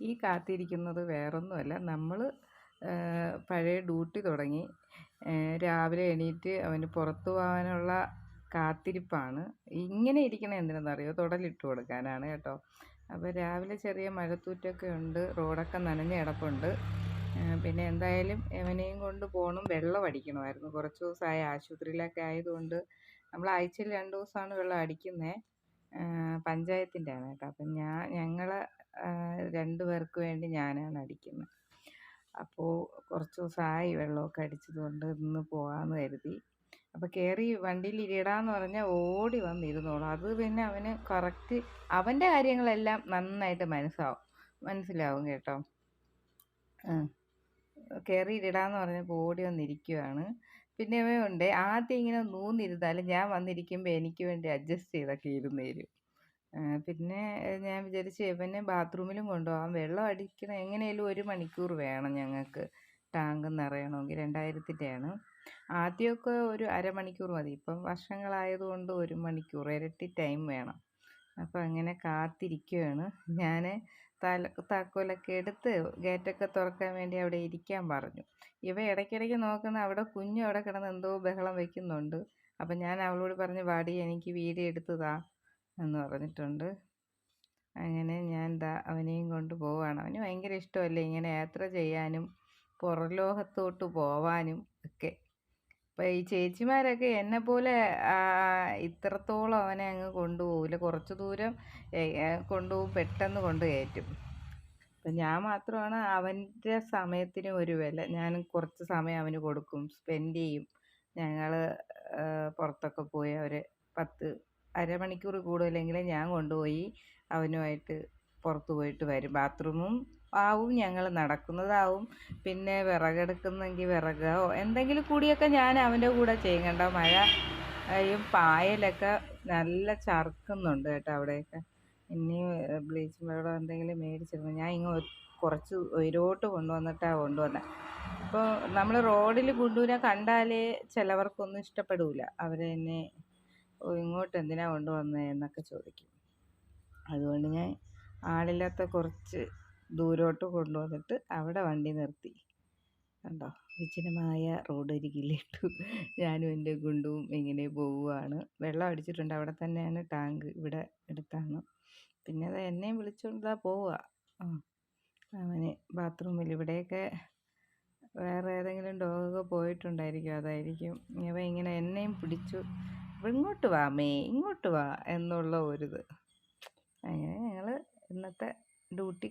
ഈ കാത്തിരിക്കുന്നത് വേറൊന്നുമല്ല, നമ്മൾ പഴയ ഡ്യൂട്ടി തുടങ്ങി രാവിലെ എണീറ്റ് അവന് പുറത്തു പോകാനുള്ള കാത്തിരിപ്പാണ്. ഇങ്ങനെ ഇരിക്കണ എന്തിനെന്നറിയോ? തുടലിട്ട് കൊടുക്കാനാണ് കേട്ടോ. അപ്പോൾ രാവിലെ ചെറിയ മഴത്തൂറ്റൊക്കെ ഉണ്ട്, റോഡൊക്കെ നനഞ്ഞ് കിടപ്പുണ്ട്. പിന്നെ എന്തായാലും എവനെയും കൊണ്ട് പോകണം. വെള്ളം അടിക്കണമായിരുന്നു, കുറച്ച് ദിവസമായി ആശുപത്രിയിലൊക്കെ ആയതുകൊണ്ട്. നമ്മൾ ആഴ്ചയിൽ 2 ദിവസമാണ് വെള്ളം അടിക്കുന്നത്. പഞ്ചായത്തിൻ്റെ ആണ് കേട്ടോ. അപ്പം ഞങ്ങൾ 2 പേർക്ക് വേണ്ടി ഞാനാണ് അടിക്കുന്നത്. അപ്പോൾ കുറച്ച് ദിവസമായി വെള്ളമൊക്കെ അടിച്ചതുകൊണ്ട് ഇന്ന് പോകാമെന്ന് കരുതി. അപ്പോൾ കയറി വണ്ടിയിൽ ഇരിടാന്ന് പറഞ്ഞാൽ ഓടി വന്നിരുന്നോളും. അത് പിന്നെ അവന് കറക്റ്റ് അവൻ്റെ കാര്യങ്ങളെല്ലാം നന്നായിട്ട് മനസ്സിലാവും കേട്ടോ. കയറി ഇരിടാന്ന് പറഞ്ഞപ്പോൾ ഓടി വന്നിരിക്കുവാണ്. പിന്നെ ഇവയുണ്ട്, ആദ്യം ഇങ്ങനെ നൂന്നിരുന്നാലും ഞാൻ വന്നിരിക്കുമ്പോൾ എനിക്ക് വേണ്ടി അഡ്ജസ്റ്റ് ചെയ്തൊക്കെ ഇരുന്ന് തരും. പിന്നെ ഞാൻ വിചാരിച്ചു ഇവനെ ബാത്റൂമിലും കൊണ്ടുപോകാം. വെള്ളം അടിക്കണം എങ്ങനെയായാലും 1 മണിക്കൂർ വേണം ഞങ്ങൾക്ക് ടാങ്ക് നിറയണമെങ്കിൽ. 2000-ൻ്റെയാണ്. ആദ്യമൊക്കെ ഒരു അരമണിക്കൂർ മതി. ഇപ്പം വർഷങ്ങളായതുകൊണ്ട് 1 മണിക്കൂർ, ഇരട്ടി ടൈം വേണം. അപ്പോൾ അങ്ങനെ കാത്തിരിക്കുകയാണ് ഞാൻ. താക്കോലൊക്കെ എടുത്ത് ഗേറ്റൊക്കെ തുറക്കാൻ വേണ്ടി അവിടെ ഇരിക്കാൻ പറഞ്ഞു. ഇവ ഇടയ്ക്കിടയ്ക്ക് നോക്കുന്ന അവിടെ കുഞ്ഞു അവിടെ കിടന്ന് എന്തോ ബഹളം വയ്ക്കുന്നുണ്ട്. അപ്പം ഞാൻ അവളോട് പറഞ്ഞു, വാടി എനിക്ക് വീഡിയോ എടുത്ത് താ എന്ന് പറഞ്ഞിട്ടുണ്ട്. അങ്ങനെ ഞാൻ അവനെയും കൊണ്ട് പോവുകയാണ്. അവന് ഭയങ്കര ഇഷ്ടമല്ലേ ഇങ്ങനെ യാത്ര ചെയ്യാനും പുറം ലോകത്തോട്ട് പോവാനും ഒക്കെ. അപ്പം ഈ ചേച്ചിമാരൊക്കെ എന്നെപ്പോലെ ഇത്രത്തോളം അവനെ അങ്ങ് കൊണ്ടുപോകില്ല. കുറച്ച് ദൂരം കൊണ്ടുപോകും, പെട്ടെന്ന് കൊണ്ട് കയറ്റും. അപ്പം ഞാൻ മാത്രമാണ് അവൻ്റെ സമയത്തിന് ഒരു വില. ഞാൻ കുറച്ച് സമയം അവന് കൊടുക്കും, സ്പെൻഡ് ചെയ്യും. ഞങ്ങൾ പുറത്തൊക്കെ പോയി ഒരു അരമണിക്കൂർ കൂടുതലെങ്കിലും ഞാൻ കൊണ്ടുപോയി അവനുമായിട്ട് പുറത്ത് പോയിട്ട് വരും. ബാത്റൂമും ആവും, ഞങ്ങൾ നടക്കുന്നതാവും, പിന്നെ വിറകെടുക്കുന്നെങ്കിൽ വിറകോ എന്തെങ്കിലും കൂടിയൊക്കെ ഞാൻ അവൻ്റെ കൂടെ ചെയ്യും. കണ്ടോ മഴയും പായലൊക്കെ നല്ല ചറുക്കുന്നുണ്ട് കേട്ടോ അവിടെയൊക്കെ. ഇനി ബ്ലീച്ചിങ് പൗഡർ എന്തെങ്കിലും മേടിച്ചിരുന്നു. ഞാൻ കുറച്ച് ഉയരോട്ട് കൊണ്ടുവന്നത്. ഇപ്പോൾ നമ്മൾ റോഡിൽ കൊണ്ടുവരാൻ കണ്ടാലേ ചിലവർക്കൊന്നും ഇഷ്ടപ്പെടില്ല. അവരെന്നെ ഇങ്ങോട്ട് എന്തിനാ കൊണ്ടുവന്നത് എന്നൊക്കെ ചോദിക്കും. അതുകൊണ്ട് ഞാൻ ആളില്ലാത്ത കുറച്ച് ദൂരോട്ട് കൊണ്ടുവന്നിട്ട് അവിടെ വണ്ടി നിർത്തി. കണ്ടോ, വിജനമായ റോഡരികിലിട്ടു. ഞാനും എൻ്റെ ഗുണ്ടുവും ഇങ്ങനെ പോവുകയാണ്. വെള്ളം അടിച്ചിട്ടുണ്ട്, അവിടെ തന്നെയാണ് ടാങ്ക്, ഇവിടെ അടുത്താണ്. പിന്നെ അത് എന്നെയും വിളിച്ചുകൊണ്ടാ പോവുക. അവന് ബാത്റൂമിൽ ഇവിടെയൊക്കെ വേറെ ഏതെങ്കിലും ഡോഗൊക്കെ പോയിട്ടുണ്ടായിരിക്കും, അതായിരിക്കും. ഇവ ഇങ്ങനെ എന്നെയും പിടിച്ചു ഇങ്ങോട്ട് വാ മേ, ഇങ്ങോട്ട് വാ എന്നുള്ള ഒരിത്. അങ്ങനെ ഞങ്ങൾ ഇന്നത്തെ ഡ്യൂട്ടി